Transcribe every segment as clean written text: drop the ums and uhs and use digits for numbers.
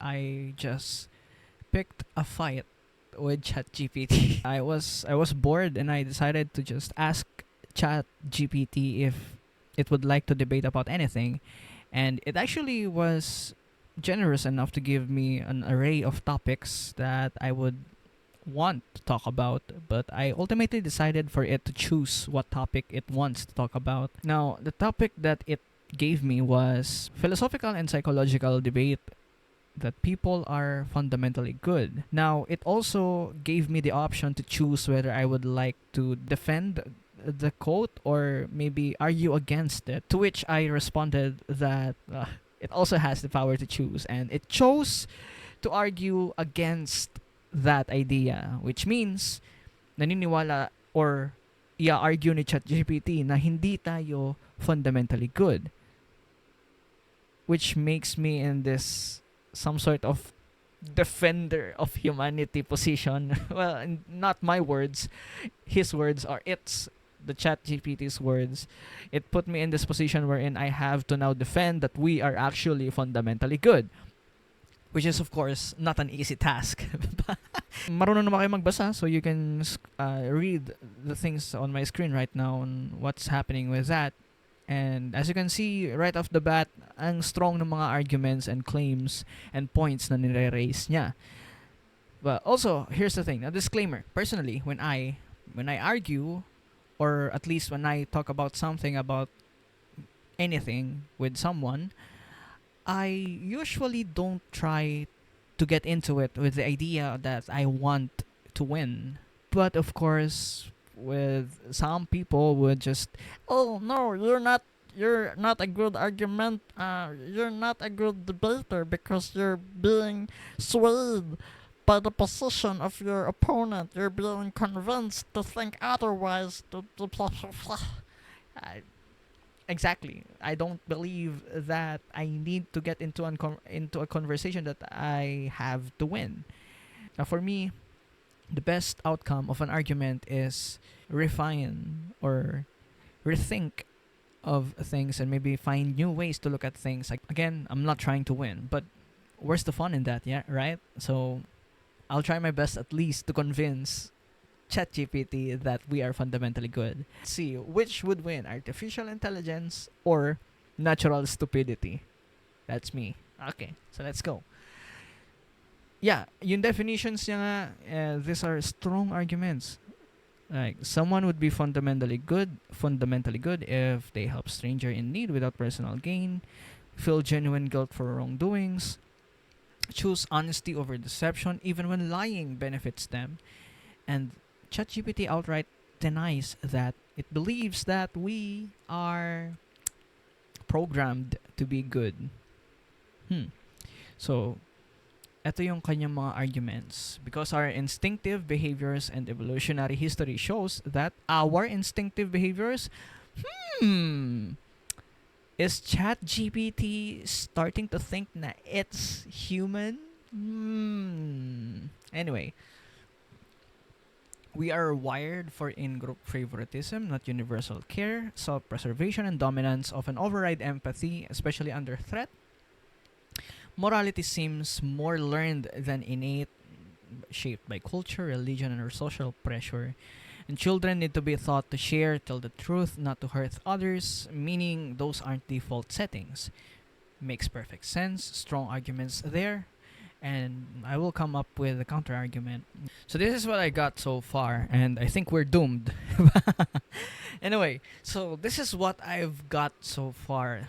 I just picked a fight with ChatGPT. I was bored and I decided to just ask ChatGPT if it would like to debate about anything, and it actually was generous enough to give me an array of topics that I would want to talk about, but I ultimately decided for it to choose what topic it wants to talk about. Now, the topic that it gave me was philosophical and psychological debate that people are fundamentally good. Now, it also gave me the option to choose whether I would like to defend the quote or maybe argue against it. To which I responded that it also has the power to choose, and it chose to argue against that idea, which means naniniwala or i-argue ni ChatGPT na hindi tayo fundamentally good, which makes me in this some sort of defender of humanity position. Well, not my words, his words, or it's the ChatGPT's words. It put me in this position wherein I have to now defend that we are actually fundamentally good, which is of course not an easy task. Marunong naman kayo magbasa, so you can read the things on my screen right now on what's happening with that. And as you can see right off the bat, ang strong ng mga arguments and claims and points na nire-raise niya. But also, here's the thing, a disclaimer. Personally, when I argue, or at least when I talk about something, about anything with someone, I usually don't try to get into it with the idea that I want to win. But of course, with some people would just, oh no, you're not a good argument, you're not a good debater because you're being swayed by the position of your opponent, you're being convinced to think otherwise, I, exactly. I don't believe that I need to get into into a conversation that I have to win. Now, for me, the best outcome of an argument is refine or rethink of things and maybe find new ways to look at things. Like, again, I'm not trying to win, but where's the fun in that? Yeah, right? So I'll try my best at least to convince ChatGPT that we are fundamentally good. Let's see, which would win, artificial intelligence or natural stupidity? That's me. Okay, so let's go. Yeah, yung definitions niya nga, these are strong arguments. Like, someone would be fundamentally good if they help stranger in need without personal gain, feel genuine guilt for wrongdoings, choose honesty over deception even when lying benefits them. And ChatGPT outright denies that. It believes that we are programmed to be good. So, ito yung kanyang mga arguments. Because our instinctive behaviors and evolutionary history shows that our instinctive behaviors, is ChatGPT starting to think na it's human? Anyway, we are wired for in-group favoritism, not universal care. Self-preservation and dominance often override empathy, especially under threat. Morality seems more learned than innate, shaped by culture, religion, and social pressure. And children need to be taught to share, tell the truth, not to hurt others, meaning those aren't default settings. Makes perfect sense, strong arguments there, and I will come up with a counter argument. So this is what I got so far, and I think we're doomed. Anyway, so this is what I've got so far.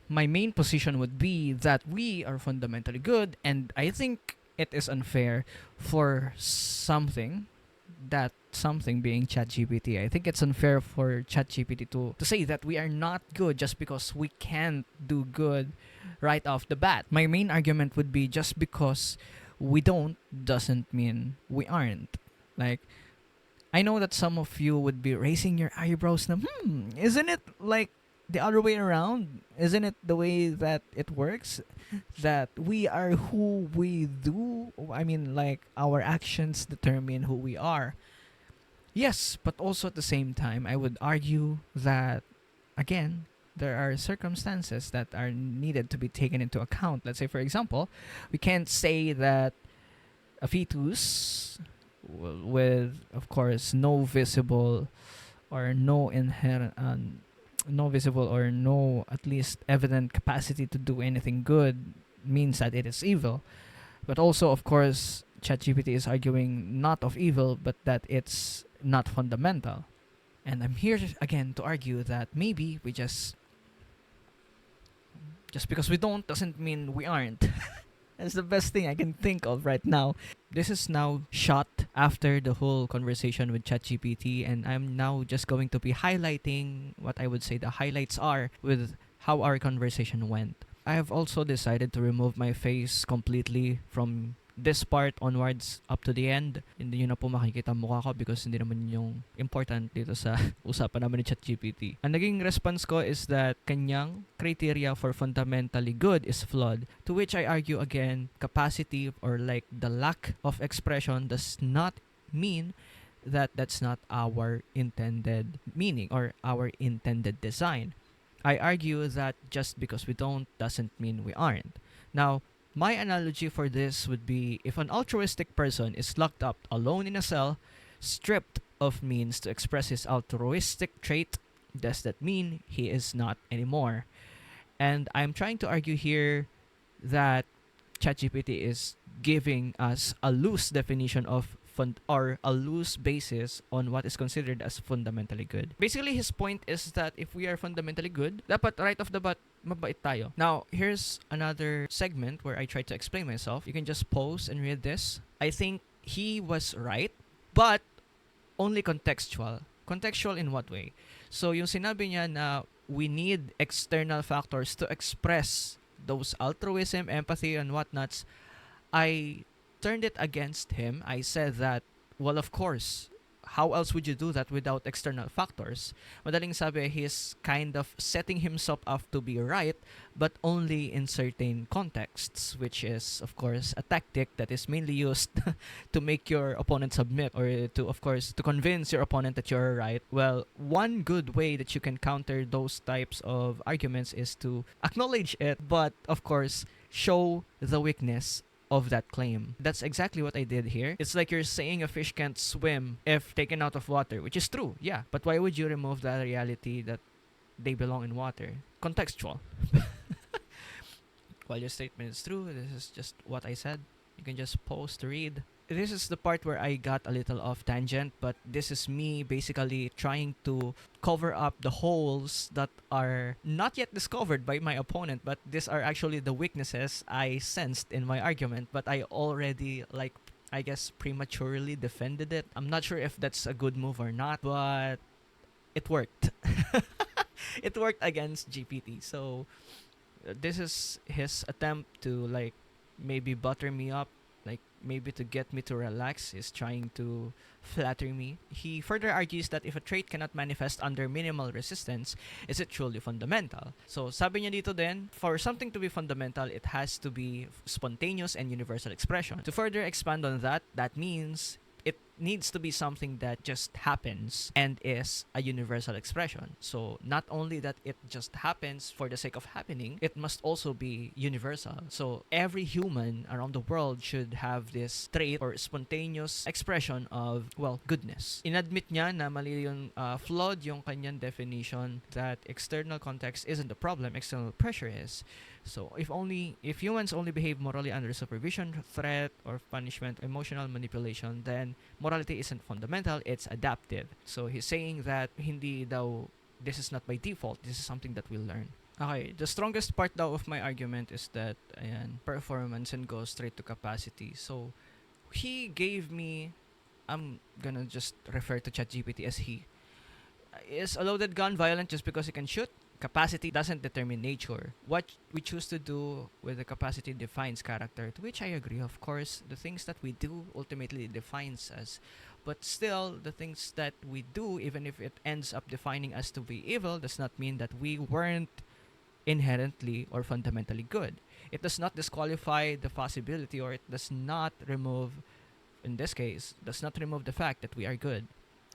My main position would be that we are fundamentally good, and I think it is unfair for something, that something being ChatGPT. I think it's unfair for ChatGPT to say that we are not good just because we can't do good right off the bat. My main argument would be just because we don't doesn't mean we aren't. Like, I know that some of you would be raising your eyebrows na, isn't it like the other way around? Isn't it the way that it works? That we are who we do? I mean, like, our actions determine who we are. Yes, but also at the same time, I would argue that, again, there are circumstances that are needed to be taken into account. Let's say, for example, we can't say that a fetus with, of course, no visible or no inherent, no visible or no at least evident capacity to do anything good means that it is evil. But also, of course, ChatGPT is arguing not of evil, but that it's not fundamental. And I'm here again to argue that maybe we just because we don't doesn't mean we aren't. That's the best thing I can think of right now. This is now shot after the whole conversation with ChatGPT, and I'm now just going to be highlighting what I would say the highlights are with how our conversation went. I have also decided to remove my face completely from this part onwards up to the end. Hindi nyo na po makikita ang mukha ko because hindi naman yung important dito sa usapan naman ni ChatGPT. Ang naging response ko is that kanyang criteria for fundamentally good is flawed, to which I argue again, capacity or like the lack of expression does not mean that that's not our intended meaning or our intended design. I argue that just because we don't doesn't mean we aren't. Now, my analogy for this would be if an altruistic person is locked up alone in a cell, stripped of means to express his altruistic trait, does that mean he is not anymore? And I'm trying to argue here that ChatGPT is giving us a loose definition of or a loose basis on what is considered as fundamentally good. Basically, his point is that if we are fundamentally good, dapat right off the bat, mabait tayo. Now, here's another segment where I try to explain myself. You can just pause and read this. I think he was right, but only contextual. Contextual in what way? So, yung sinabi niya na we need external factors to express those altruism, empathy, and whatnots, I turned it against him. I said that, well, of course, how else would you do that without external factors? Madaling sabi, he's kind of setting himself up to be right, but only in certain contexts, which is, of course, a tactic that is mainly used to make your opponent submit or to, of course, to convince your opponent that you're right. Well, one good way that you can counter those types of arguments is to acknowledge it, but, of course, show the weakness of that claim. That's exactly what I did here. It's like you're saying a fish can't swim if taken out of water, which is true, yeah. But why would you remove the reality that they belong in water? Contextual. While your statement is true, this is just what I said. You can just pause to read. This is the part where I got a little off tangent, but this is me basically trying to cover up the holes that are not yet discovered by my opponent, but these are actually the weaknesses I sensed in my argument, but I already, like, I guess prematurely defended it. I'm not sure if that's a good move or not, but it worked. It worked against GPT. So this is his attempt to like maybe butter me up, like maybe to get me to relax. Is trying to flatter me. He further argues that if a trait cannot manifest under minimal resistance, is it truly fundamental? So sabi niya dito din, for something to be fundamental, it has to be spontaneous and universal expression. To further expand on that, that means it needs to be something that just happens and is a universal expression. So not only that it just happens for the sake of happening, it must also be universal. So every human around the world should have this trait or spontaneous expression of, well, goodness. Inadmit niya na mali yung flawed yung kanyang definition that external context isn't the problem, external pressure is. So if humans only behave morally under supervision, threat, or punishment, emotional manipulation, then morality isn't fundamental, it's adaptive. So he's saying that hindi daw, this is not by default, this is something that we'll learn. Okay, the strongest part daw of my argument is that ayan, performance and goes straight to capacity. So he gave me, I'm gonna just refer to ChatGPT as he, is a loaded gun violent just because it can shoot? Capacity doesn't determine nature. What we choose to do with the capacity defines character, to which I agree. Of course, the things that we do ultimately defines us. But still, the things that we do, even if it ends up defining us to be evil, does not mean that we weren't inherently or fundamentally good. It does not disqualify the possibility, or it does not remove, in this case, does not remove the fact that we are good,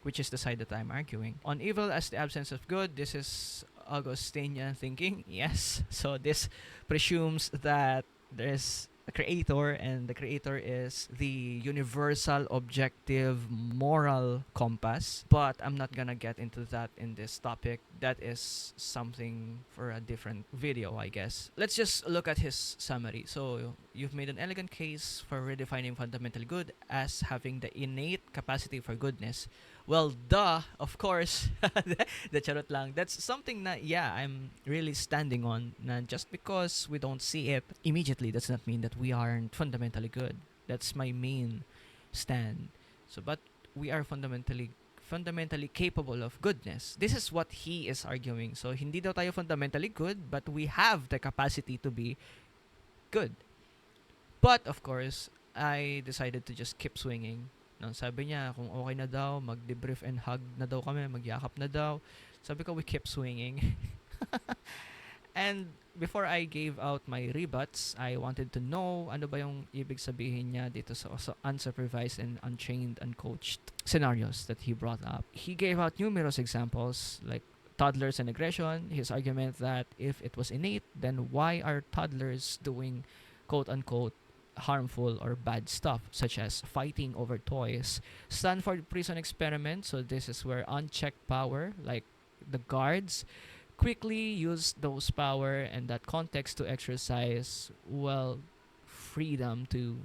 which is the side that I'm arguing. On evil as the absence of good, this is Augustinian thinking. Yes. So this presumes that there's a creator, and the creator is the universal objective moral compass. But I'm not gonna get into that in this topic. That is something for a different video, I guess. Let's just look at his summary. So you've made an elegant case for redefining fundamental good as having the innate capacity for goodness. Well, duh, of course. The charot lang. That's something that, yeah, I'm really standing on. Na just because we don't see it immediately does not mean that we aren't fundamentally good. That's my main stand. So, but we are fundamentally capable of goodness. This is what he is arguing. So, hindi daw tayo fundamentally good, but we have the capacity to be good. But, of course, I decided to just keep swinging. No, sabi niya, kung okay na daw, mag-debrief and hug na daw kami, magyakap na daw. Sabi ko, we kept swinging. And before I gave out my rebuts, I wanted to know ano ba yung ibig sabihin niya dito sa unsupervised and untrained, uncoached scenarios that he brought up. He gave out numerous examples like toddlers and aggression. His argument that if it was innate, then why are toddlers doing quote-unquote harmful or bad stuff, such as fighting over toys? Stanford prison experiment, so this is where unchecked power, like the guards, quickly use those power and that context to exercise, well, freedom to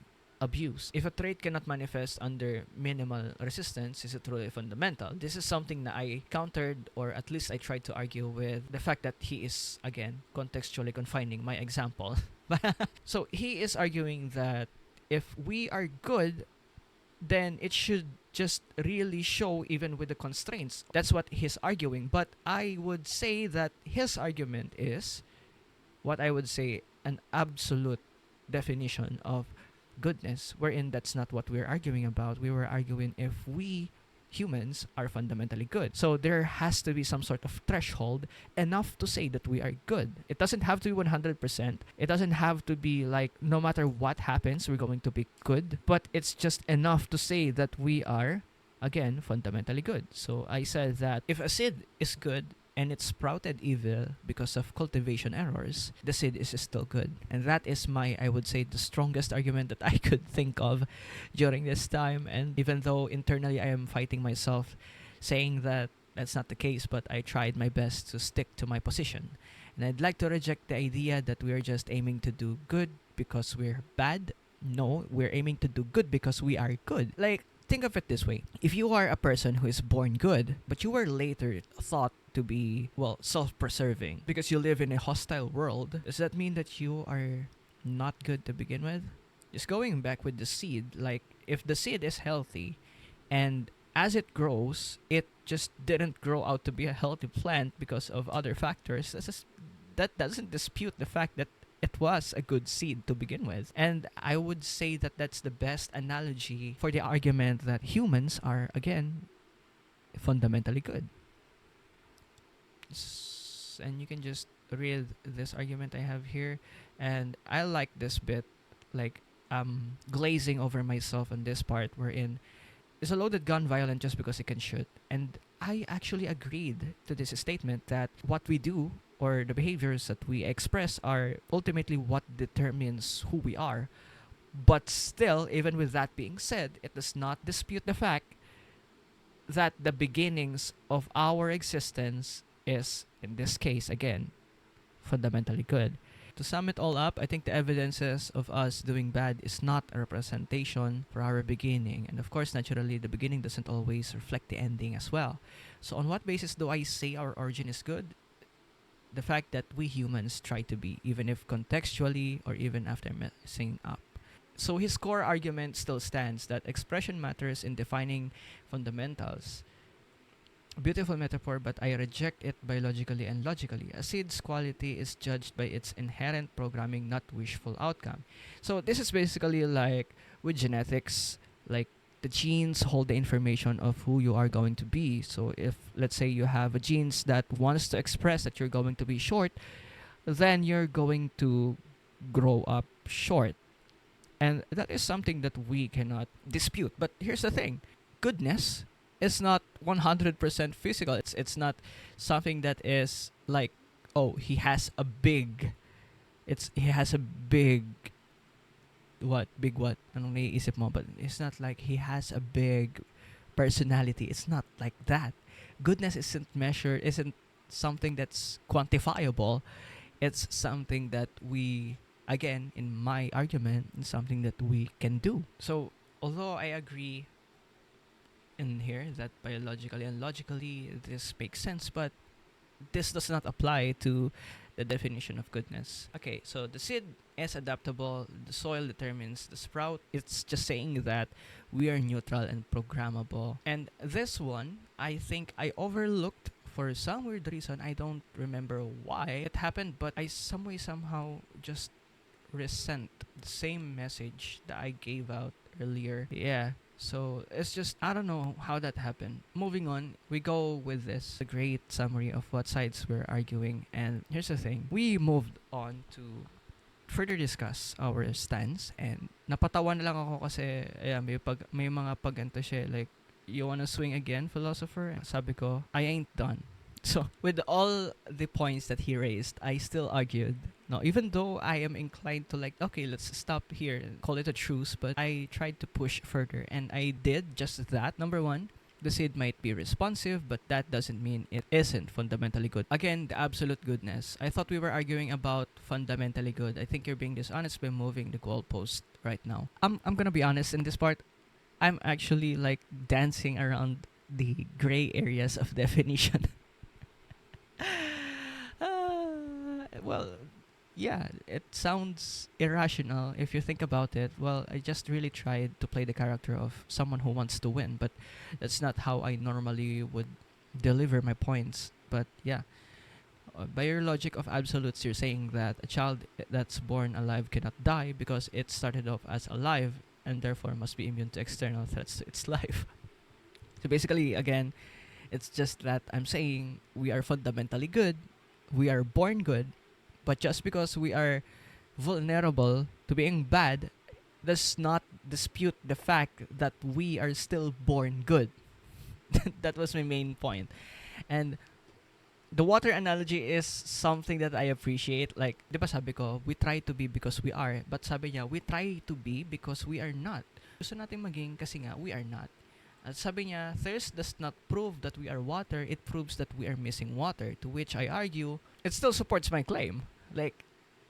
abuse. If a trait cannot manifest under minimal resistance, is it truly fundamental? This is something that I countered, or at least I tried to argue with the fact that he is, again, contextually confining my example. So he is arguing that if we are good, then it should just really show even with the constraints. That's what he's arguing. But I would say that his argument is what I would say an absolute definition of goodness, wherein that's not what we're arguing about. We were arguing if we humans are fundamentally good. So there has to be some sort of threshold enough to say that we are good. It doesn't have to be 100%. It doesn't have to be like no matter what happens, we're going to be good. But it's just enough to say that we are, again, fundamentally good. So I said that if a seed is good and it sprouted evil because of cultivation errors, the seed is still good. And that is my, I would say, the strongest argument that I could think of during this time. And even though internally I am fighting myself saying that that's not the case, but I tried my best to stick to my position. And I'd like to reject the idea that we are just aiming to do good because we're bad. No, we're aiming to do good because we are good. Like, think of it this way. If you are a person who is born good, but you were later thought to be, well, self-preserving because you live in a hostile world, does that mean that you are not good to begin with? Just going back with the seed, like, if the seed is healthy and as it grows, it just didn't grow out to be a healthy plant because of other factors, that doesn't dispute the fact that it was a good seed to begin with. And I would say that that's the best analogy for the argument that humans are, again, fundamentally good. And you can just read this argument I have here. And I like this bit, like, glazing over myself on this part wherein is a loaded gun violent just because it can shoot? And I actually agreed to this statement that what we do or the behaviors that we express are ultimately what determines who we are. But still, even with that being said, it does not dispute the fact that the beginnings of our existence is, in this case, again, fundamentally good. To sum it all up, I think the evidences of us doing bad is not a representation for our beginning. And of course, naturally, the beginning doesn't always reflect the ending as well. So on what basis do I say our origin is good? The fact that we humans try to be, even if contextually or even after messing up. So his core argument still stands that expression matters in defining fundamentals. Beautiful metaphor, but I reject it biologically and logically. A seed's quality is judged by its inherent programming, not wishful outcome. So this is basically like with genetics, like the genes hold the information of who you are going to be. So if, let's say, you have a genes that wants to express that you're going to be short, then you're going to grow up short. And that is something that we cannot dispute. But here's the thing. Goodness is not 100% physical. It's not something that is like, oh, he has a big, he has a big, what? Anong naiisip mo? But it's not like he has a big personality. It's not like that. Goodness isn't something that's quantifiable. It's something that we, again, in my argument, it's something that we can do. So, although I agree in here that biologically and logically this makes sense, but this does not apply to the definition of goodness. Okay, so the seed is adaptable, the soil determines the sprout. It's just saying that we are neutral and programmable. And this one, I think I overlooked for some weird reason. I don't remember why it happened, but I somehow just resent the same message that I gave out earlier. Yeah. So it's just, I don't know how that happened. Moving on, we go with this a great summary of what sides we're arguing. And here's the thing, we moved on to further discuss our stance, and napatawa na lang ako kasi ayan, may mga pagganto siya like, you wanna swing again, philosopher? Sabi ko, I ain't done. So, with all the points that he raised, I still argued. No, even though I am inclined to like, okay, let's stop here and call it a truce, but I tried to push further, and I did just that. Number one, the seed might be responsive, but that doesn't mean it isn't fundamentally good. Again, the absolute goodness. I thought we were arguing about fundamentally good. I think you're being dishonest by moving the goalpost right now. I'm gonna be honest in this part. I'm actually like dancing around the gray areas of definition. Well, yeah, it sounds irrational if you think about it. Well, I just really tried to play the character of someone who wants to win, but that's not how I normally would deliver my points. But yeah, by your logic of absolutes, you're saying that a child that's born alive cannot die because it started off as alive and therefore must be immune to external threats to its life. So basically, again, it's just that I'm saying we are fundamentally good, we are born good, but just because we are vulnerable to being bad does not dispute the fact that we are still born good. That was my main point. And the water analogy is something that I appreciate. Like, di ba sabi ko, we try to be because we are. But sabi niya, we try to be because we are not. Gusto natin maging kasi nga, we are not. At sabi niya, thirst does not prove that we are water, it proves that we are missing water. To which I argue, it still supports my claim. Like,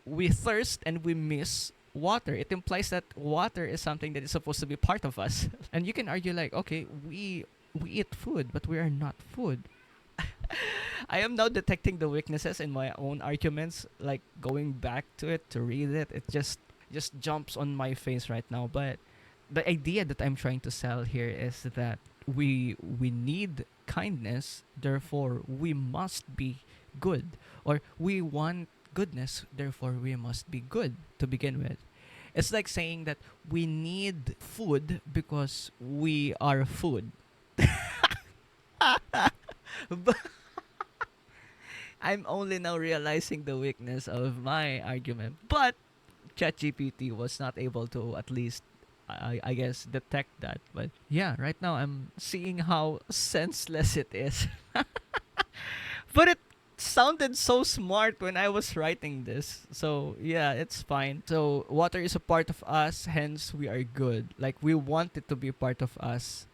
we thirst and we miss water. It implies that water is something that is supposed to be part of us. And you can argue like, okay, we eat food, but we are not food. I am now detecting the weaknesses in my own arguments, like going back to it to read it. It just jumps on my face right now. But the idea that I'm trying to sell here is that we need kindness, therefore we must be good, or we want goodness, therefore we must be good to begin with. It's like saying that we need food because we are food. But I'm only now realizing the weakness of my argument. But ChatGPT was not able to at least, I guess, detect that. But yeah, right now I'm seeing how senseless it is. But it sounded so smart when I was writing this. So yeah, it's fine. So water is a part of us, hence we are good. Like, we want it to be a part of us.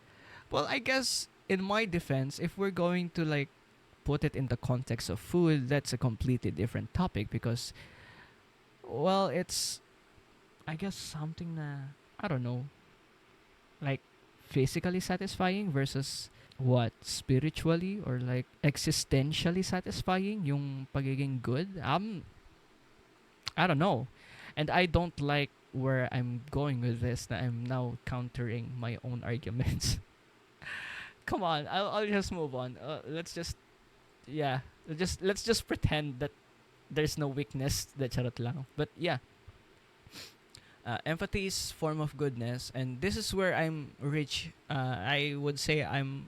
Well, I guess in my defense, if we're going to like put it in the context of food, that's a completely different topic because, well, it's, I guess, something na, I don't know, like physically satisfying versus what, spiritually or like existentially satisfying, yung pagiging good. I don't know. And I don't like where I'm going with this, that I'm now countering my own arguments. Come on, I'll just move on. Let's just, yeah, let's just pretend that there's no weakness. That charot lang. But yeah, empathy is form of goodness, and this is where I'm rich. I would say I'm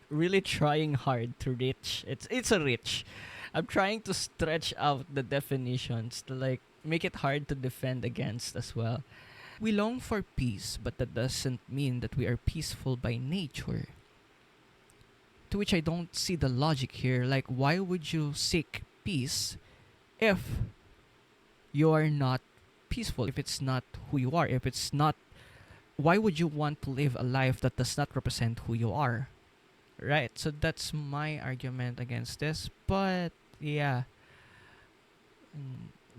really trying hard to reach. It's a reach. I'm trying to stretch out the definitions to like make it hard to defend against as well. We long for peace, but that doesn't mean that we are peaceful by nature. To which I don't see the logic here. Like, why would you seek peace if you are not peaceful? If it's not who you are, if it's not, why would you want to live a life that does not represent who you are? Right? So that's my argument against this. But yeah,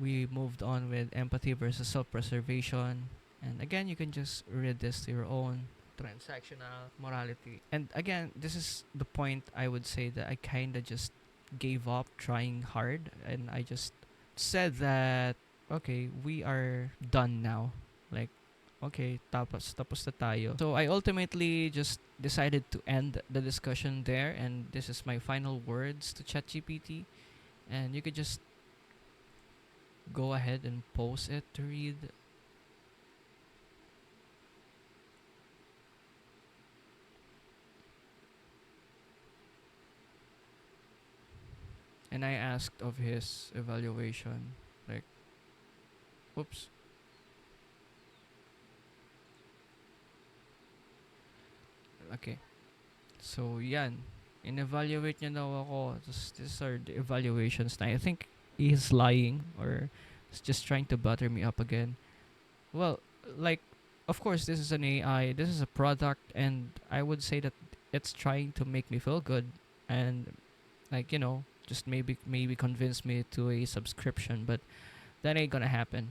we moved on with empathy versus self preservation. And again, you can just read this to your own transactional morality. And again, this is the point I would say that I kind of just gave up trying hard, and I just said that okay, we are done now. Like okay, tapos na tayo. So I ultimately just decided to end the discussion there, and this is my final words to ChatGPT, and you could just go ahead and post it to read. And I asked of his evaluation, like, whoops. Okay. So, yan. In-evaluate niya daw ako. These are the evaluations na I think he's lying or he's just trying to butter me up again. Well, like, of course, this is an AI. This is a product, and I would say that it's trying to make me feel good, and like just maybe convince me to a subscription, but that ain't gonna happen.